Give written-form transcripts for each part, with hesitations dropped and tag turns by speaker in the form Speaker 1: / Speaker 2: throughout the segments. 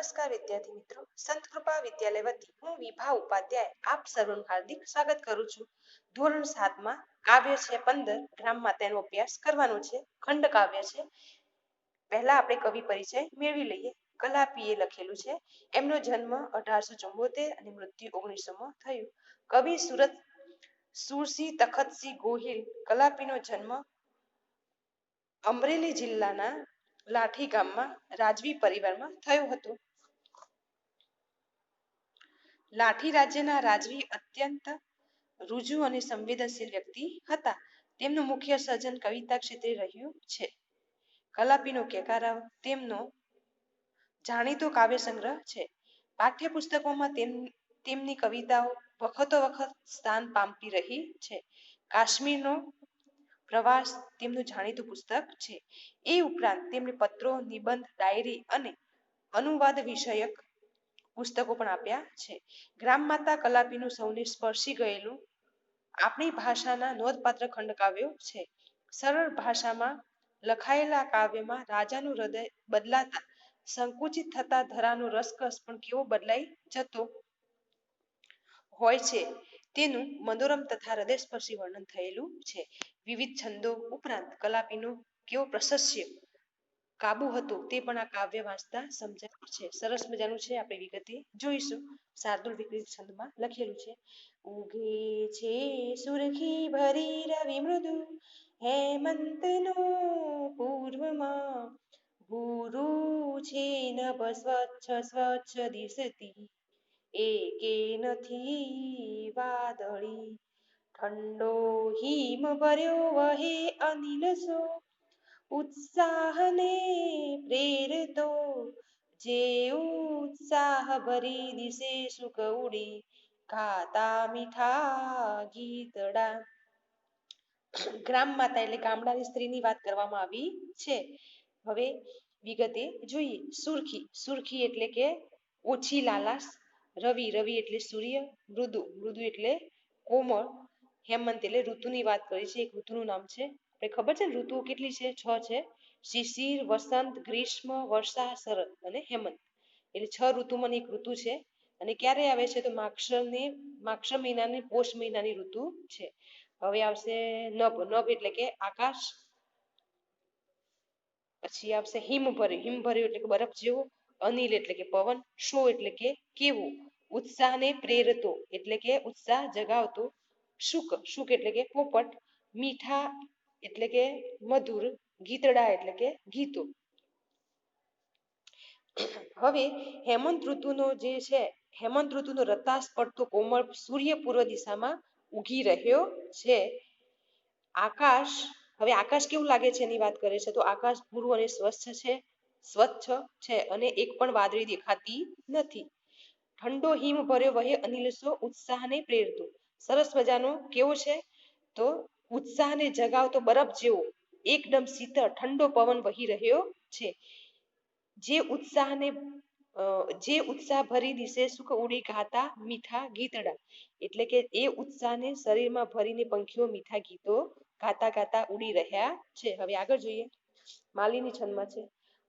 Speaker 1: નમસ્કાર વિદ્યાર્થી મિત્રો, સંત કૃપા વિદ્યાલય વતી હું વિભા ઉપાધ્યાય આપ સર્વનું હાર્દિક સ્વાગત કરું છું. ધોરણ 7 માં કાવ્ય છે 15 ગ્રામમાં તેનો અભ્યાસ કરવાનો છે. ખંડ કાવ્ય છે. પહેલા આપણે કવિ પરિચય મેળવી લઈએ. કલાપીએ લખેલું છે. એમનો જન્મ 1874 અને મૃત્યુ 1900 થયું. કવિ સુરસિંહ તખતસિંહ ગોહિલ. કલાપીનો જન્મ અમરેલી જિલ્લાના લાઠી ગામમાં રાજવી પરિવારમાં થયો હતો. લાઠી રાજ્યના રાજવી અત્યંત રુજુ અને સંવેદનશીલ વ્યક્તિ હતા. તેમનું મુખ્ય સર્જન કવિતા ક્ષેત્રે રહ્યું છે. કલાપીનો કેકારાવ તેમનો જાણીતો કાવ્ય સંગ્રહ છે. પાઠ્યપુસ્તકોમાં તેમની કવિતાઓ વખતો વખત સ્થાન પામતી રહી છે. કાશ્મીરનો પ્રવાસ તેમનું જાણીતું પુસ્તક છે. એ ઉપરાંત તેમણે પત્રો, નિબંધ, ડાયરી અને અનુવાદ વિષયક પુસ્તકો પણ આપ્યા છે. ગ્રામ માતા કલાપીનું સૌને સ્પર્શી ગયેલું આપણી ભાષાના નોંધપાત્ર ખંડકાવ્યો છે. સરળ ભાષામાં લખાયેલા કાવ્યમાં રાજાનું હૃદય બદલાતા સંકુચિત થતા ધરાનો રસકસ પણ કેવો બદલાઈ જતો હોય છે તેનું મનોરમ તથા હૃદયસ્પર્શી વર્ણન થયેલું છે. વિવિધ છંદો ઉપરાંત કલાપીનું કેવો પ્રશસ્ય કાબુ હતો તે પણ આ કાવ્ય વાંચતા સમજાય છે. સરસ મજાનું છે, આપણે વિગતે જોઈશું. શાર્દુલ વિકૃત છંદમાં લખેલું છે. ઉગે છે સુરખી ભરી રવિ મૃદુ, હેમંતનો પૂર્વમાં ગુરુ છે નભ સ્વચ્છ સ્વચ્છ દિશતી, એકે નથી વાદળી. ઠંડો હિમ ભર્યો વહે અનિલ સો, ઉત્સાહને પ્રેરતો, જે ઉત્સાહ ભરી દિશે સુખ ઉડી, ગાતા મીઠા ગીતડા. ગ્રામ માતા એટલે ગામડાની સ્ત્રીની વાત કરવામાં આવી છે. હવે વિગતે જોઈએ. સુરખી, સુરખી એટલે કે ઓછી લાલાશ. રવિ, રવિ એટલે સૂર્ય. મૃદુ, મૃદુ એટલે કોમળ. હેમંત એટલે ઋતુની વાત કરી છે. એક ઋતુનું નામ છે. આપણે ખબર છે ને ઋતુઓ કેટલી છે? 6 છે. શિશિર, વસંત, ગ્રીષ્મ, વર્ષા, શરદ અને હેમંત. એટલે 6 ઋતુમાં એક ઋતુ છે. અને ક્યારે આવે છે? તો માક્ષર મહિનાની પોષ મહિનાની ઋતુ છે. હવે આવશે નભ, નભ એટલે કે આકાશ. પછી આવશે હિમભર્યું, હિમભર્યું એટલે કે બરફ જેવો. અનિલ એટલે કે પવન. શો એટલે કે કેવું. ઉત્સાહને પ્રેરતો એટલે કે ઉત્સાહ જગાવતો. શુક, શુક એટલે કે પોપટ. મીઠા એટલે કે મધુર. ગીતડા એટલે કે ગીતો. હવે હેમંત ઋતુનો જે છે, હેમંત ઋતુનો રતાસ પડતો કોમળ સૂર્ય પૂર્વ દિશામાં ઉગી રહ્યો છે. આકાશ, હવે આકાશ કેવું લાગે છે એની વાત કરે છે. તો આકાશ પૂરું અને સ્વચ્છ છે અને એક પણ વાદળી દેખાતી નથી. ઠંડો હિમ ભર્યો વહે અનિલસો, ઉત્સાહને પ્રેરતો. સરસ મજાનો કેવો છે? તો ઉત્સાહને જગાવતો બરફ જેવો એકદમ શીતળ ઠંડો પવન વહી રહ્યો છે. જે ઉત્સાહ ભરી દિશે સુખ ઉડી, ગાતા મીઠા ગીતડા. એટલે કે એ ઉત્સાહને શરીરમાં ભરીને પંખીઓ મીઠા ગીતો ગાતા ગાતા ઉડી રહ્યા છે. હવે આગળ જોઈએ. માલિની છંદમાં છે.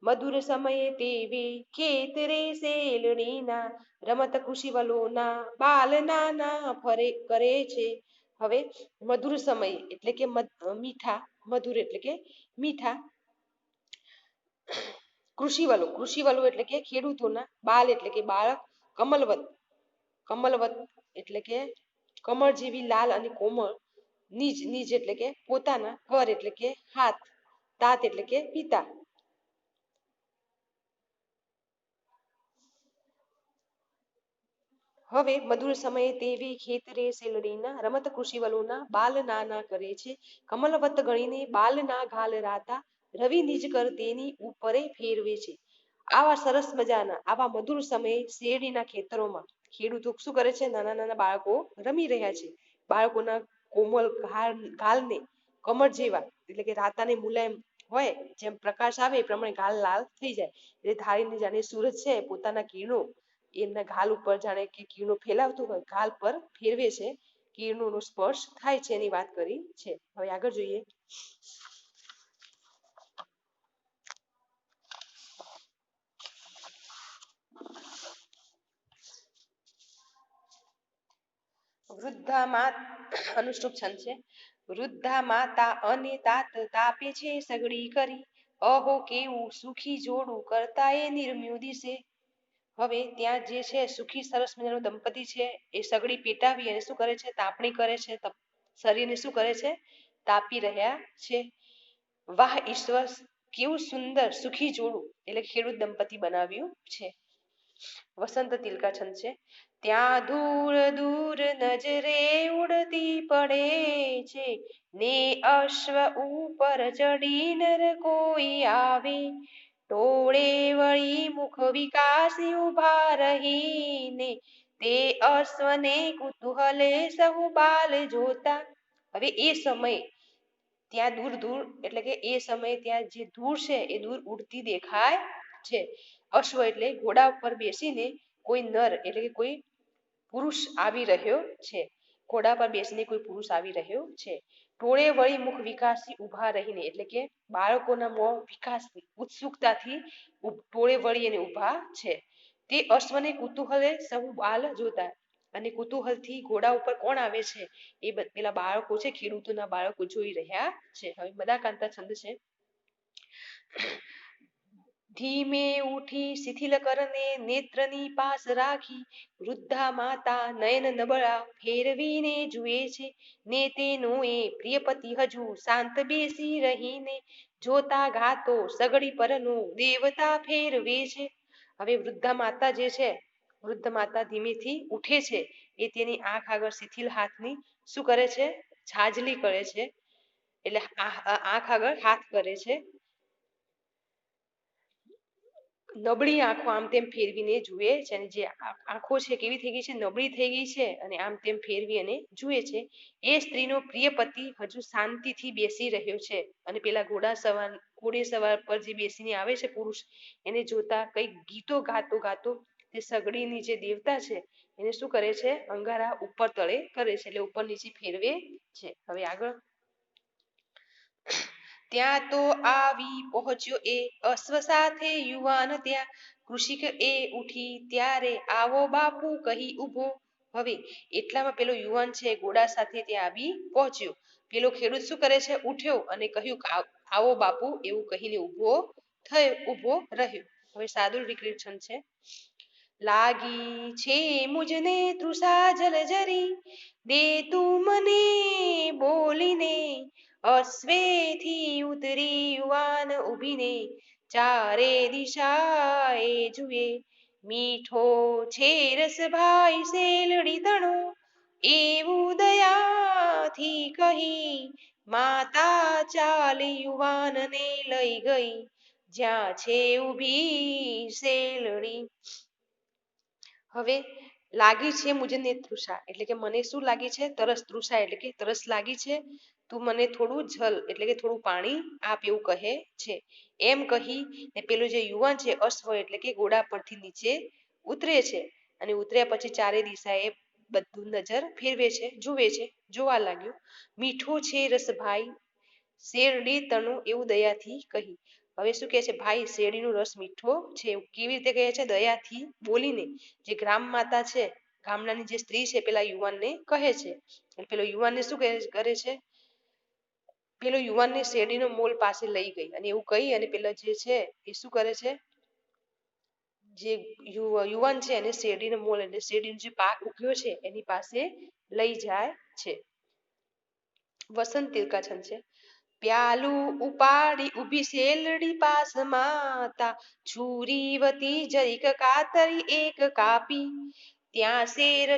Speaker 1: મધુર સમયે તેવે ખેતરે શેલડીના, રમત ખુશીવલોના બાલ નાના ફરે કરે છે. હવે મધુર સમયે એટલે કે મીઠા, મધુર એટલે કે મીઠા. કૃષિવલો, કૃષિવલો એટલે કે ખેડૂતોના. બાલ એટલે કે બાળક. કમલવત, કમલવત એટલે કે કમળ જેવી લાલ અને કોમળ. નિજ, નિજ એટલે કે પોતાના. કર એટલે કે હાથ. તાત એટલે કે પિતા. હવે મધુર સમયે તેવી ખેતરે શેલડીના, રમત કૃષિવલોના બાલ નાના કરે છે. કમલવત ગણીને બાલ ના ઘાલ રાતા, રવિ નિજ કર તેની ઉપરે ફેરવે છે. આવા સરસ મજાના આવા મધુર સમયે શેરડીના ખેતરોમાં ખેડૂતો શું કરે છે? નાના નાના બાળકો રમી રહ્યા છે. બાળકોના કોમળ ગાલને કમળ જેવા એટલે કે રાતાને મુલાયમ હોય, જેમ પ્રકાશ આવે એ પ્રમાણે ગાલ લાલ થઈ જાય. એટલે ધારીને જાણે સૂરજ છે પોતાના કિરણો એમના ગાલ ઉપર જાણે કે કિરણો ફેલાવતું હોય, ગાલ પર ફેરવે છે. કિરણોનો સ્પર્શ થાય છે એની વાત કરી છે. હવે આગળ જોઈએ. વૃદ્ધા માત અનુષ્ટુપ છંદ છે. વૃદ્ધા માતા અને તાત તાપે છે સગડી કરી, અહો કેવું સુખી જોડું કરતા એ નિર્મ્યુ દિશે. હવે ત્યાં જે છે સુખી સરસ મજાનું દંપતી છે એ સગડી પેટાવી અને શું કરે છે, તાપણી કરે છે, શરીરને શું કરે છે, તાપી રહ્યા છે. વાહ ઈશ્વર, કેવું સુંદર સુખી જોડું એટલે ખેડૂત દંપતી બનાવ્યું છે. વસંત તિલકા છંદ છે. ત્યાં દૂર દૂર નજરે ઉડતી પડે છે, ને અશ્વ ઉપર ચડી નર કોઈ આવે, ટોળે વળી મુખ વિકાસી ઉભા રહીને, તે અશ્વને કુતૂહલે સહુ બાલ જોતા. હવે એ સમય ત્યાં દૂર દૂર એટલે કે એ સમયે ત્યાં જે દૂર છે એ દૂર ઉડતી દેખાય છે. અશ્વ એટલે ઘોડા ઉપર બેસીને કોઈ નર એટલે કે કોઈ પુરુષ આવી રહ્યો છે. ઘોડા પર બેસીને કોઈ પુરુષ આવી રહ્યો છે. ટોળે વળી મુખ વિકાસથી ઉભા રહીને એટલે કે બાળકોના મોં વિકાસથી ઉત્સુકતાથી ટોળે વળી અને ઉભા છે. તે અશ્વને કુતૂહલે સહુ બાલ જોતા, અને કુતૂહલથી ઘોડા ઉપર કોણ આવે છે એ પેલા બાળકો છે, ખેડૂતોના બાળકો જોઈ રહ્યા છે. હવે બધા કાંતા છંદ છે. ધીમે ઉઠી શિથિલ કરને નેત્રની પાસ રાખી, વૃદ્ધા માતા નયન નબળા ફેરવીને જુએ છે, ને તેનો એ પ્રિયપતિ હજુ શાંત બેસી રહીને, જોતા ગાતો સગડી પરનો દેવતા ફેરવે છે. હવે વૃદ્ધા માતા જે છે, વૃદ્ધ માતા ધીમેથી ઉઠે છે, એ તેની આંખ આગળ શિથિલ હાથની શું કરે છે, છાજલી કરે છે, એટલે આંખ આગળ હાથ કરે છે. નબળી આંખો આમ તેમ ફેરવીને જુએ છે, અને જે આંખો છે કેવી થઈ ગઈ છે, નબળી થઈ ગઈ છે, અને આમ તેમ ફેરવી અને જુએ છે. એ સ્ત્રીનો પ્રિય પતિ હજુ શાંતિથી બેસી રહ્યો છે, અને પેલા ઘોડે સવાર પર જે બેસીને આવે છે પુરુષ, એને જોતા કઈક ગીતો ગાતો ગાતો તે સગડીની જે દેવતા છે એને શું કરે છે, અંગારા ઉપર તળે કરે છે, એટલે ઉપર નીચે ફેરવે છે. હવે આગળ, ત્યાં તો આવી પહોંચ્યો એ અશ્વ સાથે યુવાન ત્યાં, કૃષિક એ ઉઠી ત્યારે આવો બાપુ કહી ઊભો. હવે એટલામાં પેલો યુવાન છે ઘોડા સાથે ત્યાં આવી પહોંચ્યો. પેલો ખેડૂત શું કરે છે, ઉઠ્યો અને કહ્યું આવો બાપુ એવું કહીને ઊભો રહ્યો. હવે સાદુલ વિક્રીત છંદ છે. લાગી છે મુજને તૃષા જલજરી, દે તું મને બોલીને, અશ્વેથી ઉતરી યુવાન ઉભીને, ચારે દિશાએ જુએ, મીઠો છે રસ ભાઈ શેલડી તણો, એવું દયાથી કહી માતા ચાલી યુવાનને લઈ ગઈ, જ્યાં છે ઊભી શેલડી. હવે લાગી છે મુજને તૃષા એટલે કે મને શું લાગી છે, તરસ. તૃષા એટલે કે તરસ લાગી છે, તું મને થોડું જલ એટલે કે થોડું પાણી આપ એવું કહે છે. એમ કહી ને પેલો જે યુવાન છે અશ્વ એટલે કે ઘોડા પરથી નીચે ઉતરે છે, અને ઉતર્યા પછી ચારે દિશાએ બધું નજર ફેરવે છે, જુએ છે, જોવા લાગ્યું. મીઠો છે રસ ભાઈ શેરડી તણું એવું દયાથી કહી. હવે શું કહે છે, ભાઈ શેરડીનો રસ મીઠો છે, કેવી રીતે કહે છે, દયાથી બોલીને. જે ગ્રામ માતા છે, ગામડાની જે સ્ત્રી છે પેલા યુવાનને કહે છે, પેલો યુવાનને શું કરે છે, પેલો યુવાનને શેરડીનો મોલ પાસે લઈ ગઈ, અને એવું કહી અને પેલા જે છે એ શું કરે છે, જે યુવાન છે એને શેરડીનો મોલ એટલે શેરડીનો જે પાક ઉગ્યો છે એની પાસે લઈ જાય છે. વસંત તિલકા છંદ છે. પ્યાલું ઉપાડી ઊભી શેલડી પાસ માતા, છુરી વતી જરીક કાતરી એક કાપી, ત્યાં શેર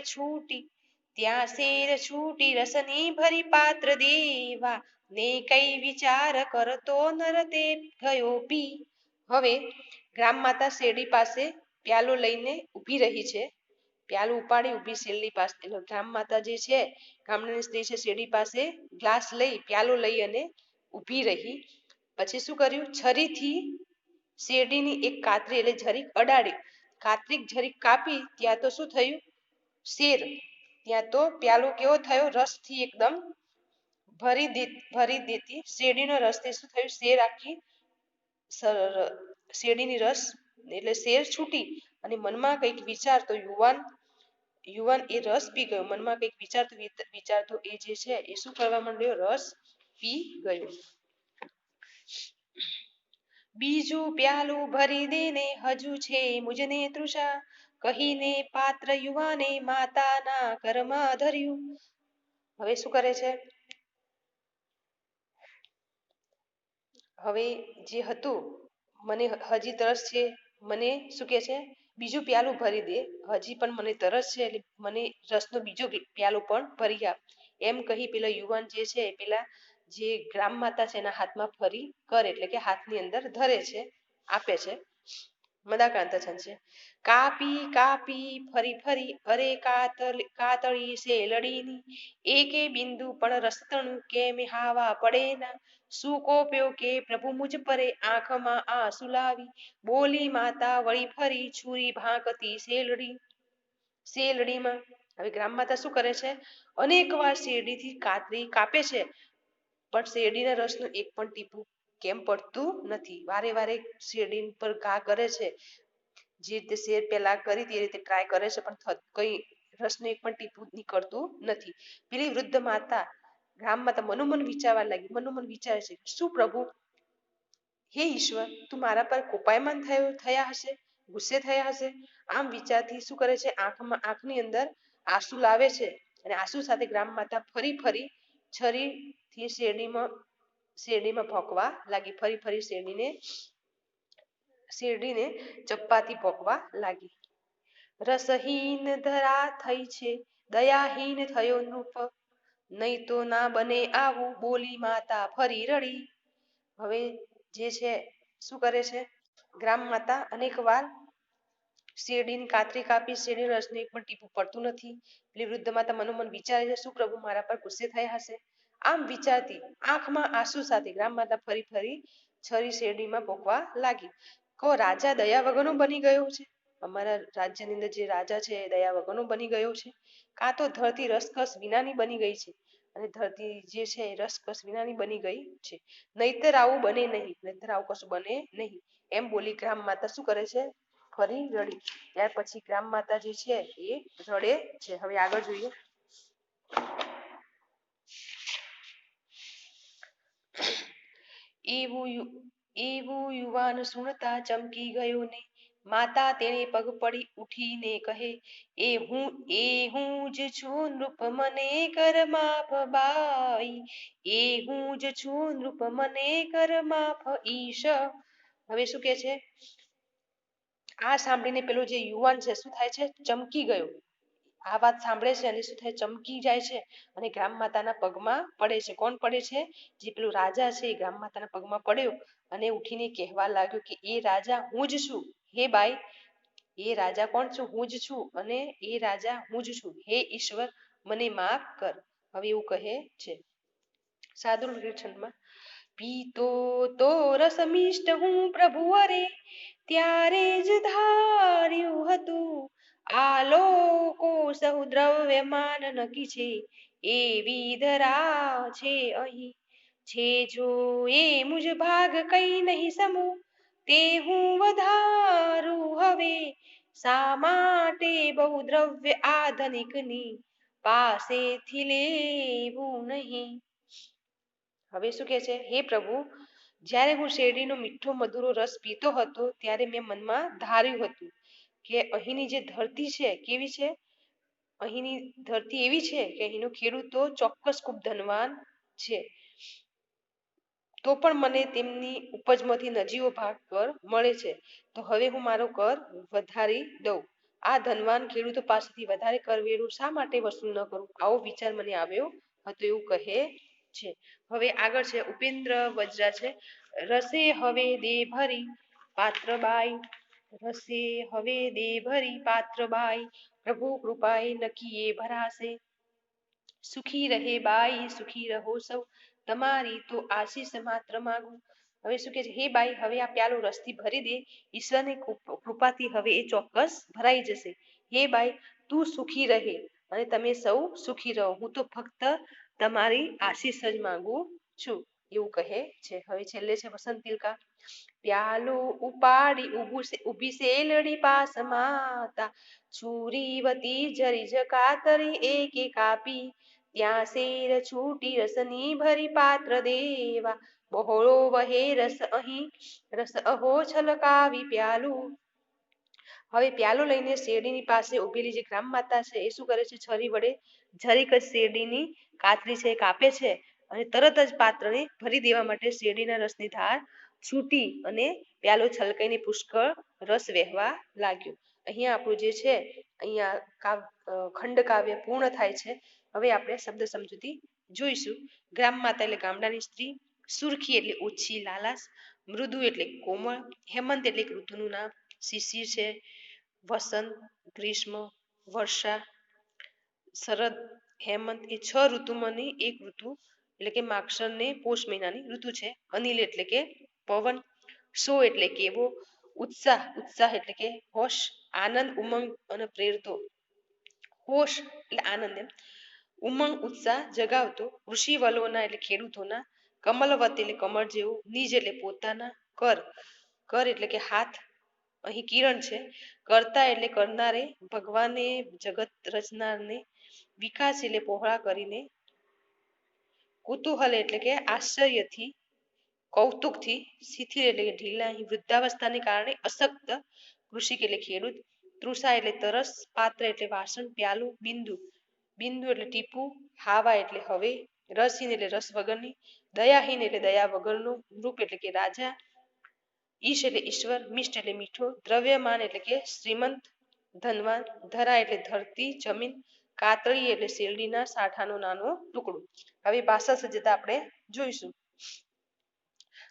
Speaker 1: છૂટી રસની ભરી પાત્ર દેવા, ને કઈ વિચાર કરતો નર તે ગયો પી. હવે ગ્રામ માતા શેરડી પાસે પ્યાલો લઈને ઊભી રહી છે. પ્યાલું ઉપાડી ઊભી શેરડી પાસે, ગ્રામ માતા જે છે ગામડાની સ્ત્રી છે, શેરડી પાસે ગ્લાસ લઈ પ્યાલો લઈ અને ઊભી રહી. પછી શું કર્યું, છરીથી શેરડીની એક કાતરી એટલે જરીક અડાડી, કાતરી જરીક કાપી, ત્યાં તો શું થયું, શેર, ત્યાં તો પ્યાલો કેવો થયો, રસથી એકદમ ભરી દેતી શેરડીનો રસથી શું થયું, શેર આખી શેરડીની રસ એટલે શેર છૂટી, અને મનમાં કંઈક વિચારતો યુવાન યુવાન એ રસ પી ગયો, મનમાં કંઈક વિચારતો એ જે છે એ શું કરવા માંડ્યો, રસ પી ગયો. બીજું પ્યાલું ભરી દેને હજુ છે મુજને તૃષા, કહીને પાત્ર યુવાને માતાના ઘરમાં ધર્યું. હવે શું કરે છે, હવે જે હતું મને હજી તરસ છે, મને શું કે છે બીજું પ્યાલું ભરી દે, હજી પણ મને તરસ છે એટલે મને રસનો બીજો પ્યાલો પણ ભરી આપ. એમ કહી પેલા યુવાન જે છે પેલા જે ગ્રામ માતા છે એના હાથમાં ફરી કરે એટલે કે હાથની અંદર ધરે છે, આપે છે. મદાક્રાંત છંદ છે. કાપી કાપી ફરી ફરી અરે કાતળી છે લડીની, એકે બિંદુ પણ રસતણું કેમ હાવા પડે ના, શું કોપ્યો કે પ્રભુ મુજ પરે આંખમાં આંસુ લાવી, બોલી માતા વળી ફરી છુરી ભાંકતી શેલડીમાં. હવે ગ્રામ માતા શું કરે છે, અનેક વાર શેરડીથી કાતરી કાપે છે પણ શેરડીના રસનું એક પણ ટીપું કેમ પડતું નથી. વારે વારે શેરડી પર ઘા કરે છે, જે રીતે શેર પેલા કરી તે રીતે ટ્રાય કરે છે પણ કઈ રસનું એક પણ ટીપું નીકળતું નથી. પેલી વૃદ્ધ માતા ગ્રામ માતા મનોમન વિચારવા લાગી, મનોમન વિચારે છે શું પ્રભુ, હે ઈશ્વર તું મારા પર કોપાયમાન થયા હશે, ગુસ્સે થયા હશે. આમ વિચારથી શું કરે છે, આંખની અંદર આંસુ લાવે છે અને આંસુ સાથે ગ્રામ માતા ફરી ફરી છરીથી શેરડીમાં ભોંકવા લાગી, ફરી ફરી શેરડીને ચપ્પાથી ભોંકવા લાગી. રસહીન ધરા થઈ છે, દયાહીન થયો નૃપ, નહીં તો ના બને આવું, બોલી માતા ફરી રડી. હવે જે છે શું કરે છે, ગ્રામ માતા અનેક વાર શેરડીની કાતરી કાપી, શેરડી રસનું એક પણ ટીપું પડતું નથી. પેલી વૃદ્ધ માતા મનોમન વિચારે છે શું પ્રભુ મારા પર ગુસ્સે થયા હશે. આમ વિચારતી આંખમાં આંસુ સાથે ગ્રામ માતા ફરી ફરી છરી શેરડીમાં ભોંકવા લાગી. કહો રાજા દયા વગરનો બની ગયો છે, અમારા રાજ્યની અંદર જે રાજા છે એ દયા વગરનો બની ગયો છે, કાં તો ધરતી રસકસ વિનાની બની ગઈ છે, અને ધરતી જે છે એ રસકસ વિનાની બની ગઈ છે, નહીતર આવું બને નહીં, નહીતર આવું કશું બને નહીં. એમ બોલી ગ્રામ માતા શું કરે છે, ફરી રડી. ત્યાર પછી ગ્રામ માતા જે છે એ રડે છે. હવે આગળ જોઈએ. એવું યુવાન સુણતા ચમકી ગયો ને, માતા તેને પગ પડી ઉઠીને કહે, એ હું જ છું નૃપ મને કર માફ બાઈ, એ હું જ છું નૃપ મને કર માફ ઈશ. હવે શું કે છે, આ સાંભળીને પેલો જે યુવાન છે શું થાય છે, ચમકી ગયો. આ વાત સાંભળે છે અને શું થાય, ચમકી જાય છે અને ગ્રામ માતાના પગમાં પડે છે. કોણ પડે છે, જે પેલું રાજા છે એ ગ્રામ માતાના પગમાં પડ્યો અને ઉઠીને કહેવા લાગ્યો કે એ રાજા હું જ છું, હે બાઈ એ રાજા કોણ છું, હું જ છું, અને એ રાજા હું જ છું, હે ઈશ્વર મને માફ કર. હવે એવું કહે છે. સાદુલ છંદમાં પીતો તો રસમિષ્ટ હું પ્રભુ અરે, ત્યારે જ ધાર્યું હતું, આ લોકો સહુ દ્રવ્યમાન નકી છે, એવી ધરા છે અહીં, છે જો એ મુજ ભાગ કઈ નહીં સમૂહ, તે હું વધારું હવે, શા માટે બહુ દ્રવ્ય આધનિકની પાસેથી લેવું નહીં. હવે શું કે છે, હે પ્રભુ જ્યારે હું શેરડીનો મીઠો મધુરો રસ પીતો હતો ત્યારે મેં મનમાં ધાર્યું હતું કે અહીંની જે ધરતી છે કેવી છે, અહીંની ધરતી એવી છે કે અહીંનો ખેડૂતો ચોક્કસ ખૂબ ધનવાન છે, તો પણ મને તેમની ઉપજમાંથી નજીવો ભાગ કર મળે છે, તો હવે હું મારો કર વધારી દઉં. આ ધનવાન ખેડૂતો પાસેથી વધારે કરવેરો શા માટે વસૂલ ન કરું, આવો વિચાર મને આવ્યો હતો, એવું કહે છે. હવે આગળ છે ઉપેન્દ્ર વજ્રા છે. રસે હવે દે ભરી પાત્રબાઈ, રસે હવે દે ભરી પાત્રબાઈ, પ્રભુ કૃપાએ નકીએ ભરાશે, સુખી રહે બાઈ સુખી રહો સૌ, તમારી તો આશીષ માત્ર માગું. હવે શું કે છે, હે બાઈ હવે આ પ્યાલો રસથી ભરી દે, ઈશ્વરની કૃપાથી હવે એ ચોક્કસ ભરાઈ જશે. હે બાઈ તું સુખી રહે અને તમે સૌ સુખી રહો, હું તો ફક્ત તમારી આશીષ જ માંગુ છું, એવું કહે છે. હવે છેલ્લે છે વસંત તિલકા. પ્યાલો ઉપાડી ઊભી શેલડી પાસ માતા છુરીવતી જરી કાતરી એકે કાપી ત્યાં શેર છૂટી રસની ભરી પાત્ર દેવા બહોળો વહે રસ અહીં રસ અહો છલકાવી પ્યાલું. હવે પ્યાલો લઈને શેરડીની પાસે ઉભેલી જે ગ્રામ માતા છે એ શું કરે છે, છરી વડે જરીક જ શેરડીની કાતરી છે કાપે છે અને તરત જ પાત્રને ભરી દેવા માટે શેરડીના રસની ધાર છૂટી અને પ્યાલો છલકાઈને પુષ્કળ રસ વહેવા લાગ્યો. અહીંયા આપણું જે છે અહીંયા ખંડ કાવ્ય પૂર્ણ થાય છે. હવે આપણે શબ્દ સમજૂતી જોઈશું. ગ્રામ માતા એટલે ગામડાની સ્ત્રી, સુરખી એટલે ઓછી લાલાશ, મૃદુ એટલે કોમળ, હેમંત એટલે ઋતુનું નામ, શિશિર છે, વસંત, ગ્રીષ્મ, વર્ષા, શરદ, હેમંત એ 6 ઋતુમાંની એક ઋતુ એટલે કે માગશર ને પોષ મહિનાની ઋતુ છે. અનિલ એટલે કે પવન, સો એટલે કેવો, ઉત્સાહ એટલે કે હોશ, આનંદ, ઉમંગ અને પ્રેરતો, હોશ એટલે આનંદ એમ, ઉમંગ ઉત્સાહ જગાવતો, ઋષિ વલોના એટલે ખેડૂતોના, કમલવત એટલે કમળ જેવું, નિજ એટલે પોતાના, કર એટલે કે હાથ, અહીં કિરણ છે, કરતા એટલે કરનારે, ભગવાને જગત રચનારને, વિકાસ એટલે પહોળા કરીને, કુતૂહલ એટલે કે આશ્ચર્યથી, કૌતુકથી, શિથિલ એટલે કે ઢીલા, વૃદ્ધાવસ્થાને કારણે અશક્ત, કૃષિક એટલે ખેડૂત, તૃષા એટલે તરસ, પાત્ર એટલે વાસણ, પ્યાલું, બિંદુ એટલે ટીપું, હાવા એટલે હવે, રસહીન એટલે રસ વગરની, દયાહીન એટલે દયા વગરનું, નૃપ એટલે કે રાજા, ઈશ એટલે ઈશ્વર, મિષ્ટ એટલે મીઠો, દ્રવ્યમાન એટલે કે શ્રીમંત, ધનવાન, ધરા એટલે ધરતી જમીન, કાતળી એટલે શેરડીના સાઠાનો નાનો ટુકડો. હવે ભાષા સજ્જતા આપણે જોઈશું.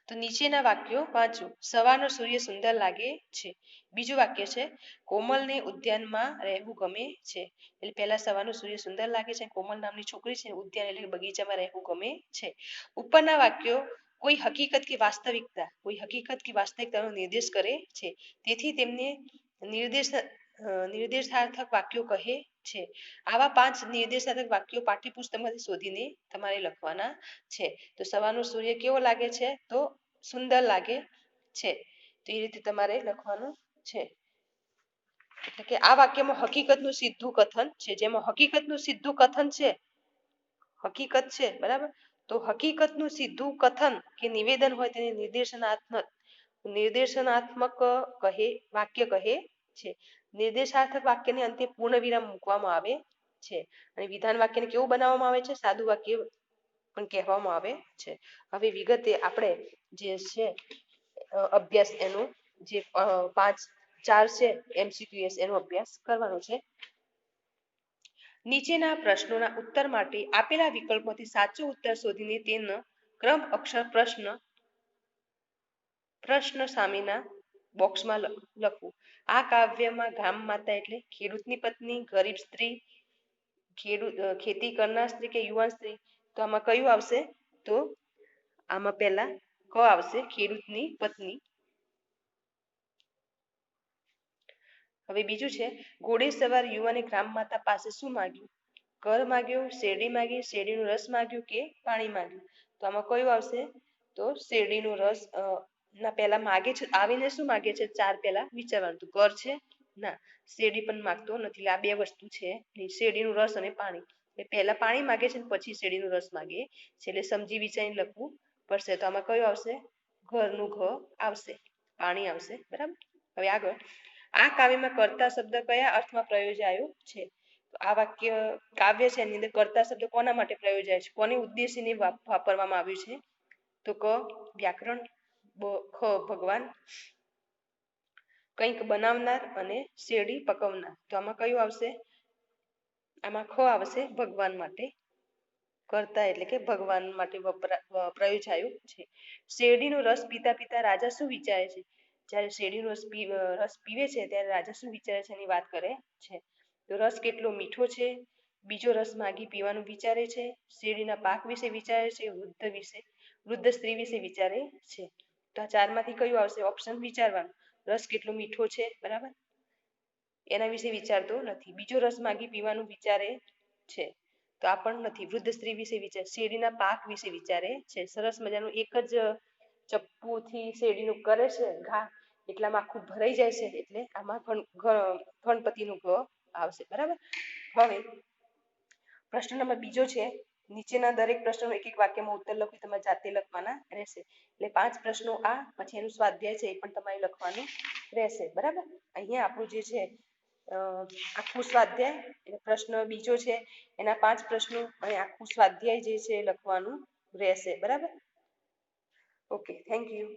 Speaker 1: તો નીચેના વાક્યો વાંચો. સવારનો સૂર્ય સુંદર લાગે છે. બીજું વાક્ય છે કોમલને ઉદ્યાનમાં રહેવું ગમે છે. એટલે પહેલા સવારનો સૂર્ય સુંદર લાગે છે, કોમલ નામની છોકરી છે ઉદ્યાન એટલે બગીચામાં રહેવું ગમે છે. ઉપરના વાક્યો કોઈ હકીકત કે વાસ્તવિકતાનો નિર્દેશ કરે છે, તેથી તેમને નિર્દેશાર્થક વાક્યો કહે છે. આવા 5 નિર્દેશાર્થક વાક્યો પાઠ્યપુસ્તકમાંથી શોધીને તમારે લખવાના છે. તો સવારનો સૂર્ય કેવો લાગે છે, તો સુંદર લાગે છે. તો એ રીતે તમારે લખવાનું છે. એટલે કે આ વાક્યમાં હકીકતનું સીધું કથન છે. જેમાં હકીકતનું સીધું કથન છે, હકીકત છે બરાબર, તો હકીકતનું સીધું કથન કે નિવેદન હોય તેને નિર્દેશનાત્મક વાક્ય કહે છે. નિર્દેશાર્થક વાક્યને અંતે પૂર્ણ વિરામ મૂકવામાં આવે છે અને વિધાન વાક્યને કેવું બનાવવામાં આવે છે, સાદું વાક્ય પણ કહેવામાં આવે છે. હવે વિગતે આપણે જે છે અભ્યાસ એનું જે 4 છે MCQS એનો અભ્યાસ કરવાનો છે. નીચેના પ્રશ્નોના ઉત્તર માટે આપેલા વિકલ્પોથી સાચો ઉત્તર શોધીને તેનો ક્રમ અક્ષર પ્રશ્ન સામેના બોક્સમાં લખવું. આ કાવ્યમાં ગામ માતા એટલે ખેડૂતની પત્ની, ગરીબ સ્ત્રી, ખેતી કરનાર સ્ત્રી કે યુવાન સ્ત્રી, તો આમાં કયું આવશે, તો આમાં પહેલા ક આવશે, ખેડૂતની પત્ની. હવે બીજું છે ઘોડે સવાર યુવાને ગ્રામ માતા પાસે શું માગ્યું, ઘર માગ્યું, શેરડી માગી, શેરડીનો રસ માગ્યું કે પાણી માગ્યું. તો આમાં કયું આવશે, તો શેરડીનો રસ ના પહેલા માગે છે, આવીને શું માગે છે, 4 પહેલા વિચારવાનું. તો ઘર છે ના, શેરડી પણ માગતો નથી, આ 2 વસ્તુ છે નહીં, શેરડીનો રસ અને પાણી. એ પહેલા પાણી માગે છે પછી શેરડીનો રસ માગે છે, એટલે સમજી વિચારીને લખવું પડશે. તો આમાં કયું આવશે, ઘરનું ઘ આવશે, પાણી આવશે બરાબર. હવે આગળ, આ કાવ્યમાં કર્તા શબ્દ કયા અર્થમાં પ્રયોજાયો છે. તો આ કાવ્ય છે એની અંદર કર્તા શબ્દ કોના માટે પ્રયોજાય છે, કોને ઉદ્દેશીને વાપરવામાં આવ્યું છે, તો ક વ્યાકરણ, ખ ભગવાન, કંઈક બનાવનાર અને શેરડી પકવનાર. તો આમાં કયું આવશે, આમાં ખ આવશે, ભગવાન માટે. કર્તા એટલે કે ભગવાન માટે પ્રયોજાયું છે. શેરડીનો રસ પીતા પીતા રાજા શું વિચારે છે. જ્યારે શેરડીનો રસ પીવે છે ત્યારે રાજા શું વિચારે છે એની વાત કરે છે. તો રસ કેટલો મીઠો છે, બીજો રસ માગી પીવાનું વિચારે છે, શેરડીના પાક વિશે વિચારે છે, વૃદ્ધ સ્ત્રી વિશે વિચારે છે. તો આ 4 માંથી કયું આવશે, ઓપ્શન વિચારવાનું. રસ કેટલો મીઠો છે બરાબર, એના વિશે વિચારતો નથી. બીજો રસ માગી પીવાનું વિચારે છે, તો આ પણ નથી. વૃદ્ધ સ્ત્રી વિશે વિચારે, શેરડીના પાક વિશે વિચારે છે. સરસ મજાનું એક જ ચપ્પુથી શેરડીનું કરે છે ઘા એટલામાં આખું ભરાઈ જાય છે એટલે આમાં ગણપતિનું ગ આવશે બરાબર. હવે પ્રશ્ન નંબર બીજો છે નીચેના દરેક પ્રશ્નનો એક એક વાક્યમાં ઉત્તર લખી તમારે જાતે લખવાના રહેશે એટલે 5 પ્રશ્નો આ પછી એનું સ્વાધ્યાય છે એ પણ તમારે લખવાનું રહેશે બરાબર. અહીંયા આપણું જે છે આખું સ્વાધ્યાય પ્રશ્ન બીજો છે એના 5 પ્રશ્નો અને આખું સ્વાધ્યાય જે છે એ લખવાનું રહેશે બરાબર. Okay thank you.